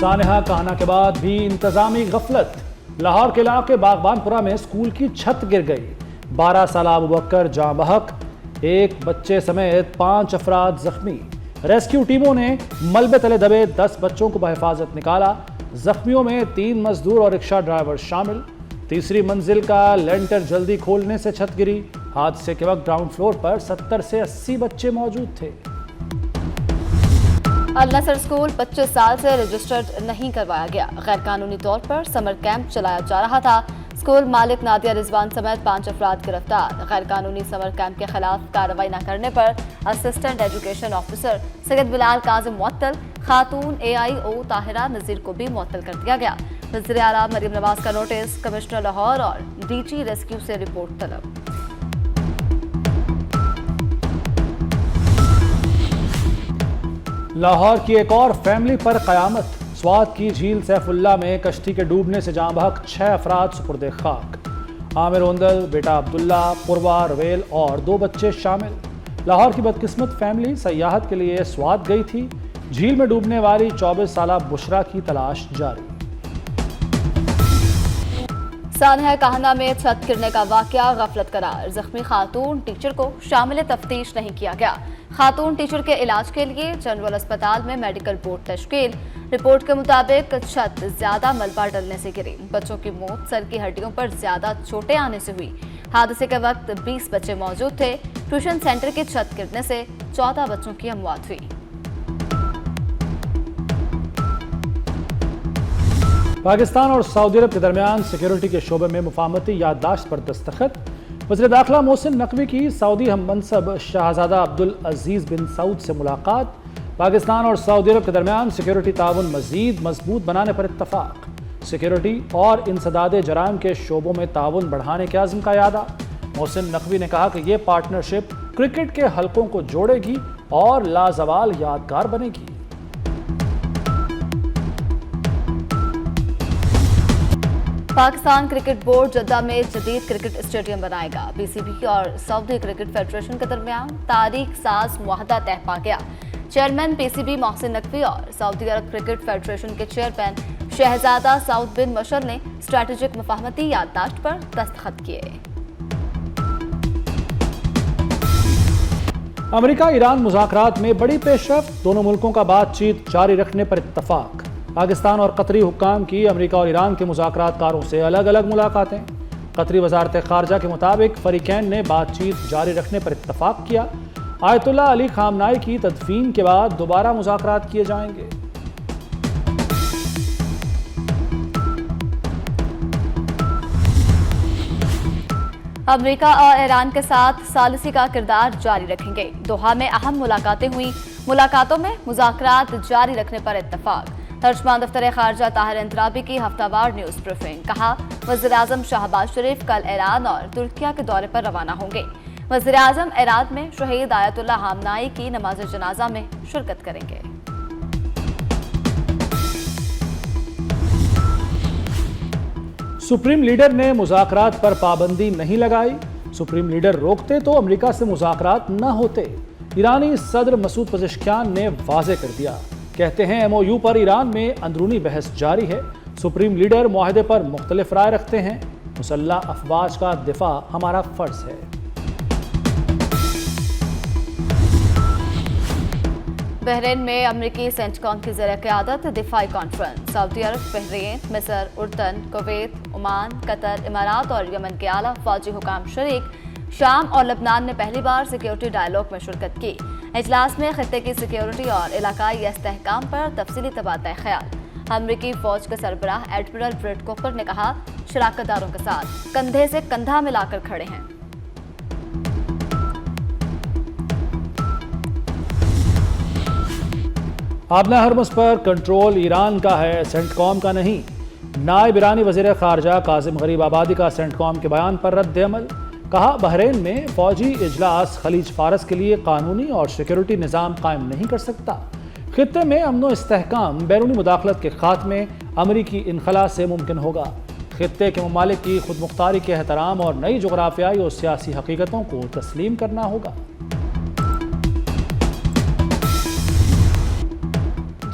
سانحہ کہنا کے بعد بھی انتظامی غفلت۔ لاہور کے علاقے باغبانپورہ میں اسکول کی چھت گر گئی، 12 سالہ ابوبکر جاں بحق، ایک بچے سمیت 5 افراد زخمی۔ ریسکیو ٹیموں نے ملبے تلے دبے 10 بچوں کو بحفاظت نکالا۔ زخمیوں میں 3 مزدور اور رکشہ ڈرائیور شامل۔ تیسری منزل کا لینٹر جلدی کھولنے سے چھت گری۔ حادثے کے وقت گراؤنڈ فلور پر 70 سے 80 بچے موجود تھے۔ النصر اسکول 25 سال سے رجسٹرڈ نہیں کروایا گیا، غیر قانونی طور پر سمر کیمپ چلایا جا رہا تھا۔ اسکول مالک نادیہ رضوان سمیت 5 افراد گرفتار۔ غیر قانونی سمر کیمپ کے خلاف کارروائی نہ کرنے پر اسسٹنٹ ایجوکیشن آفیسر سید بلال کاظم معطل، خاتون AIO طاہرہ نذیر کو بھی معطل کر دیا گیا۔ وزیر اعلیٰ مریم نواز کا نوٹس، کمشنر لاہور اور DG ریسکیو سے رپورٹ طلب۔ لاہور کی ایک اور فیملی پر قیامت۔ سوات کی جھیل سیف اللہ میں کشتی کے ڈوبنے سے جاں بحق 6 افراد سپرد خاک۔ عامر اوندل، بیٹا عبداللہ، پوروا، رویل اور 2 بچے شامل۔ لاہور کی بدقسمت فیملی سیاحت کے لیے سوات گئی تھی۔ جھیل میں ڈوبنے والی 24 سالہ بشرا کی تلاش جاری۔ سانحہ کہنا میں چھت گرنے کا واقعہ غفلت قرار، زخمی خاتون ٹیچر کو شامل تفتیش نہیں کیا گیا۔ خاتون ٹیچر کے علاج کے لیے جنرل اسپتال میں میڈیکل بورڈ تشکیل۔ رپورٹ کے مطابق چھت زیادہ ملبہ ڈلنے سے گری۔ بچوں کی موت سر کی ہڈیوں پر زیادہ چوٹیں آنے سے ہوئی۔ حادثے کے وقت 20 بچے موجود تھے۔ ٹیوشن سینٹر کی چھت گرنے سے 14 بچوں کی اموات ہوئی۔ پاکستان اور سعودی عرب کے درمیان سیکیورٹی کے شعبے میں مفاہمتی یادداشت پر دستخط۔ وزیر داخلہ محسن نقوی کی سعودی ہم منصب شہزادہ عبدالعزیز بن سعود سے ملاقات۔ پاکستان اور سعودی عرب کے درمیان سیکیورٹی تعاون مزید مضبوط بنانے پر اتفاق۔ سیکیورٹی اور انسداد جرائم کے شعبوں میں تعاون بڑھانے کے عزم کا اعادہ۔ محسن نقوی نے کہا کہ یہ پارٹنرشپ کرکٹ کے حلقوں کو جوڑے گی اور لازوال یادگار بنے گی۔ پاکستان کرکٹ بورڈ جدہ میں جدید کرکٹ اسٹیڈیم بنائے گا۔ PCB اور سعودی کرکٹ فیڈریشن کے درمیان تاریخ ساز معاہدہ طے پا گیا۔ چیئرمین PCB محسن نقوی اور سعودی عرب کرکٹ فیڈریشن کے چیئرمین شہزادہ سعود بن مشر نے اسٹریٹجک مفاہمتی یادداشت پر دستخط کیے۔ امریکہ ایران مذاکرات میں بڑی پیش رفت، دونوں ملکوں کا بات چیت جاری رکھنے پر اتفاق۔ پاکستان اور قطری حکام کی امریکہ اور ایران کے مذاکرات کاروں سے الگ الگ ملاقاتیں۔ قطری وزارت خارجہ کے مطابق فریقین نے بات چیت جاری رکھنے پر اتفاق کیا۔ آیت اللہ علی خامنائی کی تدفین کے بعد دوبارہ مذاکرات کیے جائیں گے۔ امریکہ اور ایران کے ساتھ ثالثی کا کردار جاری رکھیں گے۔ دوحہ میں اہم ملاقاتیں ہوئیں۔ ملاقاتوں میں مذاکرات جاری رکھنے پر اتفاق۔ ترجمان دفتر خارجہ طاہر انترابی کی ہفتہ وار نیوز بریفنگ۔ کہا، وزیر اعظم شہباز شریف کل ایران اور ترکیہ کے دورے پر روانہ ہوں گے۔ وزیر اعظم ایران میں شہید آیت اللہ خامنائی کی نماز جنازہ میں شرکت کریں گے۔ سپریم لیڈر نے مذاکرات پر پابندی نہیں لگائی۔ سپریم لیڈر روکتے تو امریکہ سے مذاکرات نہ ہوتے۔ ایرانی صدر مسعود پزشکیان نے واضح کر دیا، کہتے ہیں MOU پر ایران میں اندرونی بحث جاری ہے۔ سپریم لیڈر معاہدے پر مختلف رائے رکھتے ہیں۔ مسلح افواج کا دفاع ہمارا فرض ہے۔ بحرین میں امریکی سینٹکام کی زیر قیادت دفاعی کانفرنس۔ سعودی عرب، بحرین، مصر، اردن، کویت، عمان، قطر، امارات اور یمن کے اعلیٰ فوجی حکام شریک۔ شام اور لبنان نے پہلی بار سیکیورٹی ڈائیلاگ میں شرکت کی۔ اجلاس میں خطے کی سیکیورٹی اور علاقائی استحکام پر تفصیلی تبادلہ خیال۔ امریکی فوج کے سربراہ ایڈمرل بریٹ کوپر نے کہا، شراکت داروں کے ساتھ کندھے سے کندھا ملا کر کھڑے ہیں۔ آبنہ ہرمز پر کنٹرول ایران کا ہے، سینٹ کام کا نہیں۔ نائب ایرانی وزیر خارجہ کاظم غریب آبادی کا سینٹ کام کے بیان پر رد عمل۔ کہا، بحرین میں فوجی اجلاس خلیج فارس کے لیے قانونی اور سیکیورٹی نظام قائم نہیں کر سکتا۔ خطے میں امن و استحکام بیرونی مداخلت کے خاتمے امریکی انخلا سے ممکن ہوگا۔ خطے کے ممالک کی خود مختاری کے احترام اور نئی جغرافیائی اور سیاسی حقیقتوں کو تسلیم کرنا ہوگا۔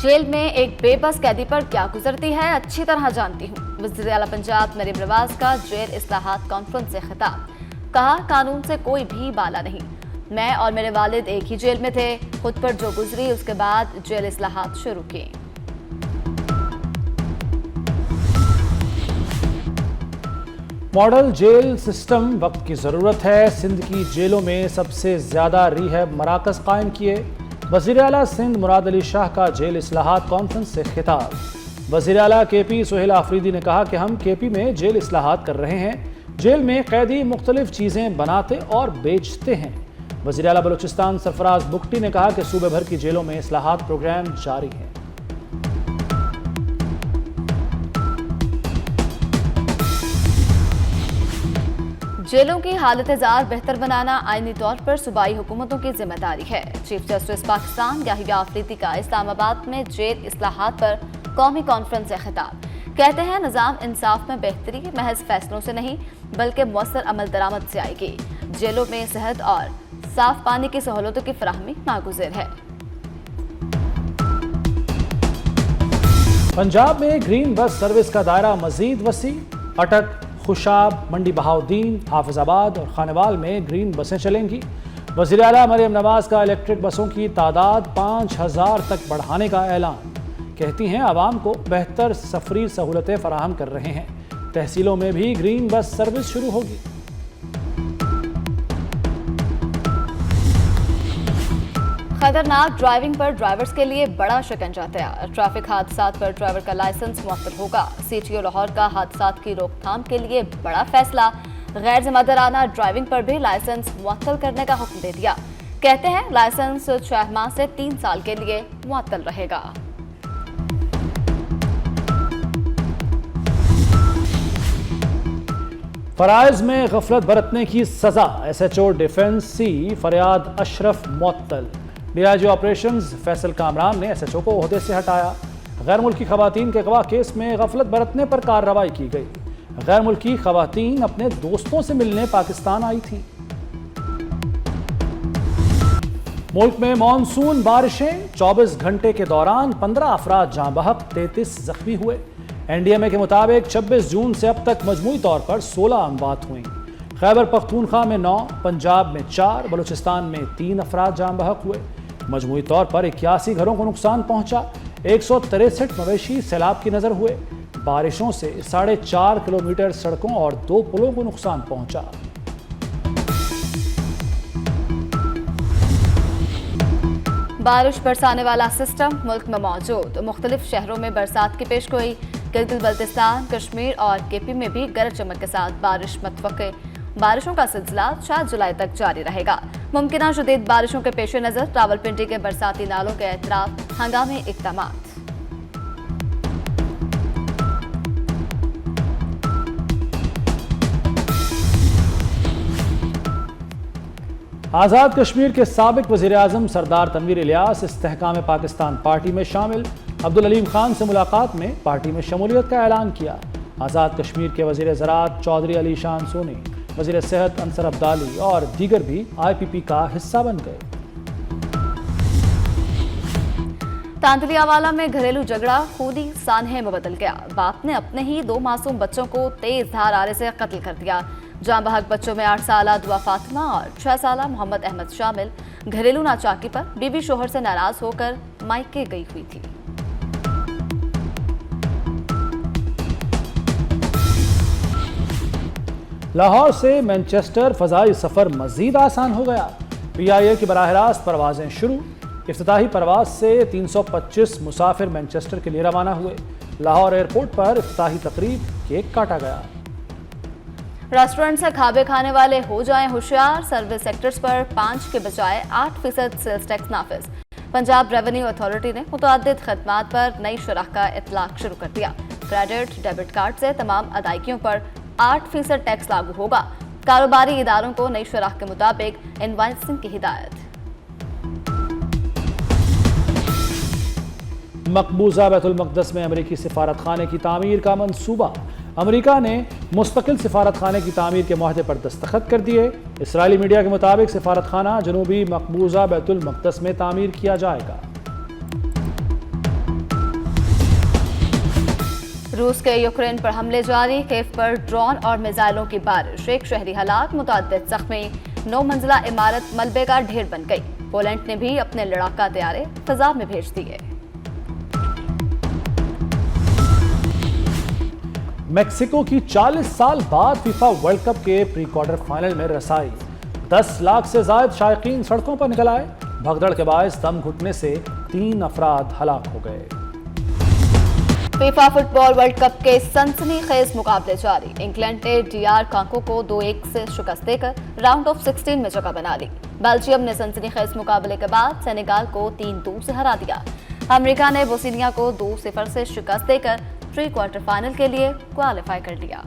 जेल में एक बेबस कैदी पर क्या गुजरती है अच्छी तरह जानती हूँ। वज़ीर आला पंजाब मरीम नवाज का जेल इस्लाहात कॉन्फ्रेंस से खिताब। कहा, कानून से कोई भी बाला नहीं। मैं और मेरे वालिद एक ही जेल में थे। खुद पर जो गुजरी उसके बाद जेल इस्लाहात शुरू किए। मॉडल जेल सिस्टम वक्त की ज़रूरत है। सिंध की जेलों में सबसे ज़्यादा रिहैब मराकज़ कायम किए। वज़ीर आला सिंध मुराद अली शाह का जेल इस्लाहात कॉन्फ्रेंस से खिताब। वज़ीर आला KP सुहेल आफरीदी ने कहा कि हम KP में जेल इस्लाहात कर रहे हैं। जेल में कैदी मुख्तलिफ चीज़ें बनाते और बेचते हैं। वज़ीर आला बलूचिस्तान सरफराज बुगटी ने कहा कि सूबे भर की जेलों में इस्लाहात प्रोग्राम जारी है। जेलों की हालत-ए-जार बेहतर बनाना आईनी तौर पर सूबाई हुकूमतों की जिम्मेदारी है। चीफ जस्टिस पाकिस्तान याहिया आफरीदी का इस्लामाबाद में जेल इस्लाहात पर कौमी कॉन्फ्रेंस से खिताब। कहते हैं, निज़ाम इंसाफ में बेहतरी महज फैसलों से नहीं बल्कि मौसर अमल दरामद से आएगी। जेलों में सेहत और साफ पानी की सहूलतों की फराहमी नागुज़िर है। पंजाब में ग्रीन बस सर्विस का दायरा मजीद वसी। अटक, खुशाब, मंडी बहाउद्दीन, हाफिजाबाद और खानेवाल में ग्रीन बसें चलेंगी। वज़ीर आला मरीम नवाज का इलेक्ट्रिक बसों की तादाद 5000 तक बढ़ाने का ऐलान। कहती हैं, आवाम को बेहतर सफरी सहूलतें फराहम कर रहे हैं। तहसीलों में भी ग्रीन बस सर्विस शुरू होगी। खतरनाक ड्राइविंग पर ड्राइवर्स के लिए बड़ा शिकंजा तैयार। ट्रैफिक हादसात पर ड्राइवर का लाइसेंस मुअत्तल होगा। CTO लाहौर का हादसात की रोकथाम के लिए बड़ा फैसला। गैर जिम्मेदाराना ड्राइविंग पर भी लाइसेंस मुअत्तल करने का हुक्म दे दिया। कहते हैं, लाइसेंस 6 माह से 3 साल के लिए मुअत्तल रहेगा। फराइज में गफलत बरतने की सजा। SHO डिफेंस C फरियाद अशरफ मुअत्तल। DIG ऑपरेशंस फैसल कामरान ने SHO को ओहदे से हटाया। गैर मुल्की खवातीन के अगवा केस में गफलत बरतने पर कार्रवाई की गई। गैर मुल्की खवातीन अपने दोस्तों से मिलने पाकिस्तान आई थी। मुल्क में मानसून बारिशें। 24 घंटे के दौरान 15 अफराद जाँ बहक, 33 जख्मी हुए। NDMA के मुताबिक 26 जून से अब तक मजमूई तौर पर 16 अमवात हुई। खैबर पख्तूनख्वा में 9, पंजाब में 4, बलूचिस्तान में 3 अफराद जाँ बहक हुए। मजमूई तौर पर 81 घरों को नुकसान पहुंचा। 163 मवेशी सैलाब की नजर हुए। बारिशों से 4.5 किलोमीटर सड़कों और 2 पुलों को नुकसान पहुंचा। बारिश बरसाने वाला सिस्टम मुल्क में मौजूद। मुख्तलिफ शहरों में बरसात की पेशगोई। गिलगित बल्तिस्तान, कश्मीर और KP में भी गरज चमक के साथ बारिश मतवक्के। बारिशों का सिलसिला 4 जुलाई तक जारी रहेगा। मुमकिना शदीद बारिशों के पेश नज़र रावलपिंडी के बरसाती नालों के एतराफ हंगामी इक़दामात। आज़ाद कश्मीर के साबिक वज़ीर आज़म सरदार तनवीर इलियास इस्तेहकाम पाकिस्तान पार्टी में शामिल। अब्दुल अलीम खान से मुलाकात में पार्टी में शमूलियत का ऐलान किया। आज़ाद कश्मीर के वज़ीर ज़राअत चौधरी अली शान सोनी, वज़ीर सेहत अंसर अब्दाली और दीगर भी IPP का हिस्सा बन गए। तांतलियावाला में घरेलू झगड़ा खूनी सानहे में बदल गया। बाप ने अपने ही 2 मासूम बच्चों को तेज धार आरे से कत्ल कर दिया। जाँ बहक बच्चों में 8 साला दुआ फातिमा और 6 साला मोहम्मद अहमद शामिल। घरेलू नाचाकी पर बीवी शोहर से नाराज होकर मायके गई हुई थी। लाहौर से मैनचेस्टर फ़ज़ाई सफ़र मज़ीद आसान हो गया। PIA की बराह रास्त परवाज़ें शुरू। इफ्तिताही परवाज से 325 मुसाफिर मैनचेस्टर के लिए रवाना हुए। लाहौर एयरपोर्ट पर इफ्तिताही तकरीब, केक काटा गया। रेस्टोरेंट से खाबे खाने वाले हो जाएं होशियार। सर्विस सेक्टर्स पर 5 के बजाय 8% सेल्स टैक्स नाफिज। पंजाब रेवेन्यू अथॉरिटी ने मुतअद्दिद खदमात पर नई शरह का इतलाक शुरू कर दिया। क्रेडिट डेबिट कार्ड से तमाम अदायगियों पर 8% टैक्स लागू होगा। कारोबारी इदारों को नई शरह के मुताबिक इनवाइसिंग की हिदायत। मकबूजा बैतुल मक़दस में अमरीकी सिफारत खाने की तामीर का मंसूबा। अमरीका ने मुस्तकिल सिफारत खाने की तामीर के मुआहदे पर दस्तखत कर दिए। इसराइली मीडिया के मुताबिक सिफारत खाना जनूबी मकबूजा बैतुल मक़दस में तामीर किया जाएगा। रूस के यूक्रेन पर हमले जारी, कीव पर ड्रोन और मिसाइलों की बारिश, एक शहरी हलाक, मुतअद्दिद जख्मी, 9 मंजिला इमारत मलबे का ढेर बन गई। पोलैंड ने भी अपने लड़ाका तैयारे फिजा में भेज दिए। मेक्सिको की 40 साल बाद फीफा वर्ल्ड कप के प्री क्वार्टर फाइनल में रसाई, 10 लाख से ज्यादा शायकीन सड़कों पर निकल आए। भगदड़ के बायस दम घुटने से 3 अफराद हलाक हो गए। फीफा फुटबॉल वर्ल्ड कप के सनसनीखेज मुकाबले जारी, इंग्लैंड ने DR कांगो को 2-1 से शिकस्त देकर राउंड ऑफ 16 में जगह बना ली। बेल्जियम ने सनसनीखेज मुकाबले के बाद सेनेगाल को 3-2 से हरा दिया। अमेरिका ने बोस्निया को 2-0 से शिकस्त देकर प्री क्वार्टर फाइनल के लिए क्वालिफाई कर लिया।